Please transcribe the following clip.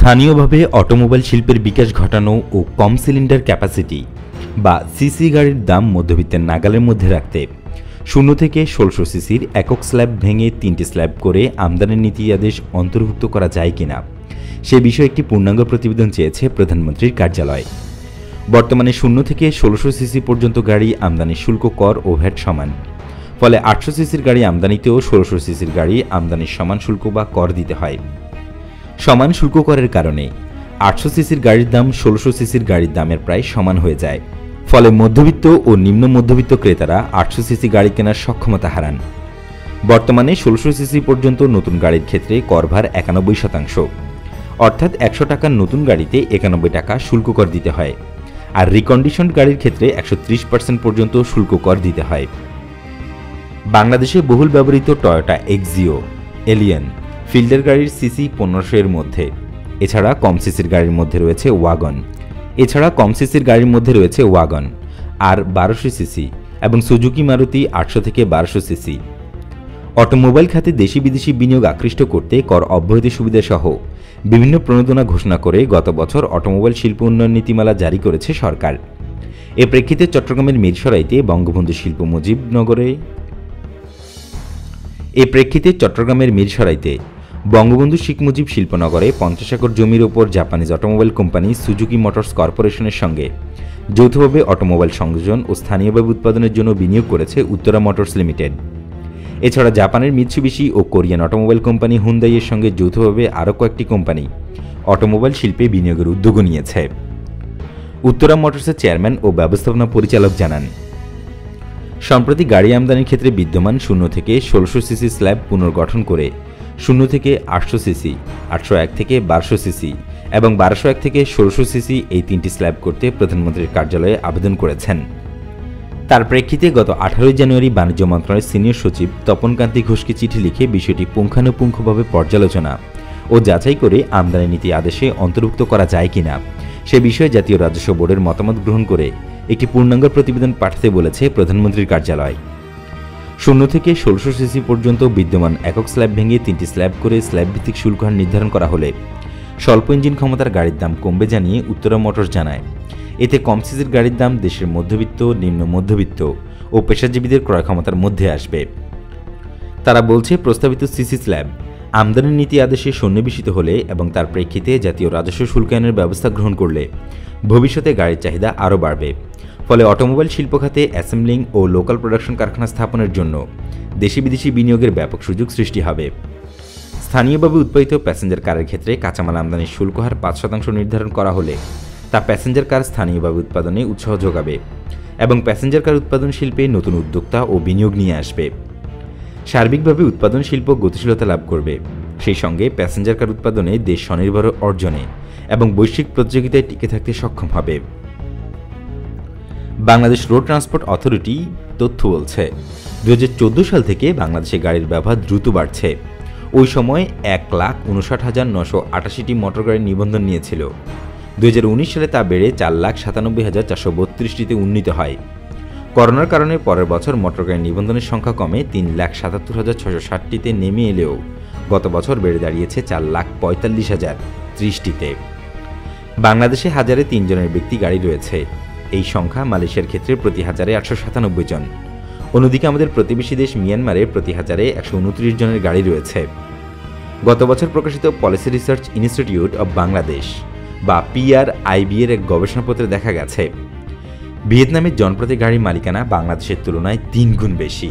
স্থানীয়ভাবে অটোমোবাইল শিল্পের বিকাশ ঘটানো ও কম সিলিন্ডার ক্যাপাসিটি বা সিসি গাড়ির দাম মধ্যবিত্তের নাগালের মধ্যে রাখতে 0 থেকে 1600 সিসির একক স্ল্যাব ভেঙে 3টি স্ল্যাব করে আমদানির নীতি আদেশ অন্তর্ভুক্ত করা যায় কিনা সে বিষয়ে একটি পূর্ণাঙ্গ প্রতিবেদন চেয়েছে প্রধানমন্ত্রীর কার্যালয়। বর্তমানে 0 থেকে 1600 সিসি পর্যন্ত গাড়ি আমদানির শুল্ক কর ও ভ্যাট সমান, ফলে 800 সিসির গাড়ি আমদানিতেও 1600 সিসির গাড়ি আমদানির সমান শুল্ক বা কর দিতে হয়। সমান শুল্ক করের কারণে 800 সিসির গাড়ির দাম 1600 সিসির গাড়ির দামের প্রায় সমান হয়ে যায়, ফলে মধ্যবিত্ত ও নিম্ন মধ্যবিত্ত ক্রেতারা 800 সিসি গাড়ি কেনার সক্ষমতা হারান। বর্তমানে 1600 সিসি পর্যন্ত নতুন গাড়ির ক্ষেত্রে করভার 91%, অর্থাৎ 100 টাকার নতুন গাড়িতে 91 টাকা শুল্ক কর দিতে হয়, আর রিকন্ডিশনড গাড়ির ক্ষেত্রে 130% পর্যন্ত শুল্ক কর দিতে হয়। বাংলাদেশে বহুল ব্যবহৃত টয়োটা এক্সিও, এলিয়ন, ফিল্ডার গাড়ির সিসি 1500 এর মধ্যে। এছাড়া কম সিসির গাড়ির মধ্যে রয়েছে ওয়াগন আর 1200 সিসি এবং সুজুকি মারুতি 800 থেকে 1200 সিসি। অটোমোবাইল খাতে দেশি বিদেশি বিনিয়োগ আকৃষ্ট করতে কর অব্যাহতি সুবিধা সহ বিভিন্ন প্রণোদনা ঘোষণা করে গত বছর অটোমোবাইল শিল্প উন্নয়ন নীতিমালা জারি করেছে সরকার। এ প্রেক্ষিতে চট্টগ্রামের মিরসরাইতে বঙ্গবন্ধু শেখ মুজিব শিল্পনগরে 50 একর জমির ওপর Japanese automobile company Suzuki motors কর্পোরেশনের সঙ্গে যৌথভাবে অটোমোবাইল সংযোজন ও স্থানীয়ভাবে উৎপাদনের জন্য বিনিয়োগ করেছে উত্তরা মোটরস লিমিটেড। এছাড়া জাপানের মিৎসুবিশি ও কোরিয়ান অটোমোবাইল কোম্পানি হুন্দাইয়ের সঙ্গে যৌথভাবে আরও কয়েকটি কোম্পানি অটোমোবাইল শিল্পে বিনিয়োগের উদ্যোগও নিয়েছে। উত্তরা মোটরসের চেয়ারম্যান ও ব্যবস্থাপনা পরিচালক জানান, সম্প্রতি গাড়ি আমদানির ক্ষেত্রে বিদ্যমান 0 থেকে 1600 সিসি স্ল্যাব পুনর্গঠন করে 0 থেকে 800 সিসি, 801 থেকে 1200 সিসি এবং 1201 থেকে 1600 সিসি এই 3টি স্ল্যাব করতে প্রধানমন্ত্রীর কার্যালয়ে আবেদন করেছেন। তার প্রেক্ষিতে গত 18 জানুয়ারি বাণিজ্য মন্ত্রণালয়ের সিনিয়র সচিব তপন কান্তি ঘোষকে চিঠি লিখে বিষয়টি পুঙ্খানুপুঙ্খভাবে পর্যালোচনা ও যাচাই করে আমদানি নীতি আদেশে অন্তর্ভুক্ত করা যায় কিনা সে বিষয়ে জাতীয় রাজস্ব বোর্ডের মতামত গ্রহণ করে একটি পূর্ণাঙ্গ প্রতিবেদন পাঠাতে বলেছে প্রধানমন্ত্রীর কার্যালয়। 0 থেকে 1600 সিসি পর্যন্ত বিদ্যমান একক স্ল্যাব ভেঙে 3টি স্ল্যাব করে স্ল্যাব ভিত্তিক শুল্ক হার নির্ধারণ করা হলে স্বল্প ইঞ্জিন ক্ষমতার গাড়ির দাম কমবে জানিয়ে উত্তরা মোটরস জানায়। এতে কম সিসির গাড়ির দাম দেশের মধ্যবিত্ত, নিম্ন মধ্যবিত্ত ও পেশাজীবীদের ক্রয় ক্ষমতার মধ্যে আসবে। তারা বলছে, প্রস্তাবিত সিসি স্ল্যাব আমদানি নীতি আদেশে সন্নিবেশিত হলে এবং তার প্রেক্ষিতে জাতীয় রাজস্ব শুল্ক আইনের ব্যবস্থা গ্রহণ করলে ভবিষ্যতে গাড়ির চাহিদা আরও বাড়বে। ফলে অটোমোবাইল শিল্প খাতে অ্যাসেম্বলিং ও লোকাল প্রোডাকশন কারখানা স্থাপনের জন্য দেশি বিদেশি বিনিয়োগের ব্যাপক সুযোগ সৃষ্টি হবে। স্থানীয়ভাবে উৎপাদিত প্যাসেঞ্জার কারের ক্ষেত্রে কাঁচামাল আমদানির শুল্ক হার 5% নির্ধারণ করা হলে তা প্যাসেঞ্জার কার স্থানীয়ভাবে উৎপাদনে উৎসাহ যোগাবে এবং প্যাসেঞ্জার কার উৎপাদন শিল্পে নতুন উদ্যোক্তা ও বিনিয়োগ নিয়ে আসবে। সার্বিকভাবে উৎপাদন শিল্প গতিশীলতা লাভ করবে, সেই সঙ্গে প্যাসেঞ্জার কার উৎপাদনে দেশ স্বনির্ভর অর্জনে এবং বৈশ্বিক প্রতিযোগিতায় টিকে থাকতে সক্ষম হবে। বাংলাদেশ রোড ট্রান্সপোর্ট অথরিটি তথ্য বলছে, 2014 সাল থেকে বাংলাদেশে গাড়ির ব্যবহার দ্রুত বাড়ছে। ওই সময় 1,59,988টি মোটর গাড়ির নিবন্ধন নিয়েছিল। 2019 সালে তা বেড়ে 4,97,432টিতে উন্নীত হয়। করোনার কারণে পরের বছর মোটর গাড়ির নিবন্ধনের সংখ্যা কমে 3,77,660টিতে নেমে এলেও গত বছর বেড়ে দাঁড়িয়েছে 4,45,030টিতে। বাংলাদেশে হাজারে 3 জনের ব্যক্তি গাড়ি রয়েছে। এই সংখ্যা মালয়েশিয়ার ক্ষেত্রে প্রতি হাজারে 897 জন। অন্যদিকে আমাদের প্রতিবেশী দেশ মিয়ানমারে প্রতি হাজারে 129 জনের গাড়ি রয়েছে। গত বছর প্রকাশিত policy research institute of Bangladesh বা PRIB এর এক গবেষণাপত্রে দেখা গেছে, ভিয়েতনামের জনপ্রতি গাড়ির মালিকানা বাংলাদেশের তুলনায় 3 গুণ বেশি।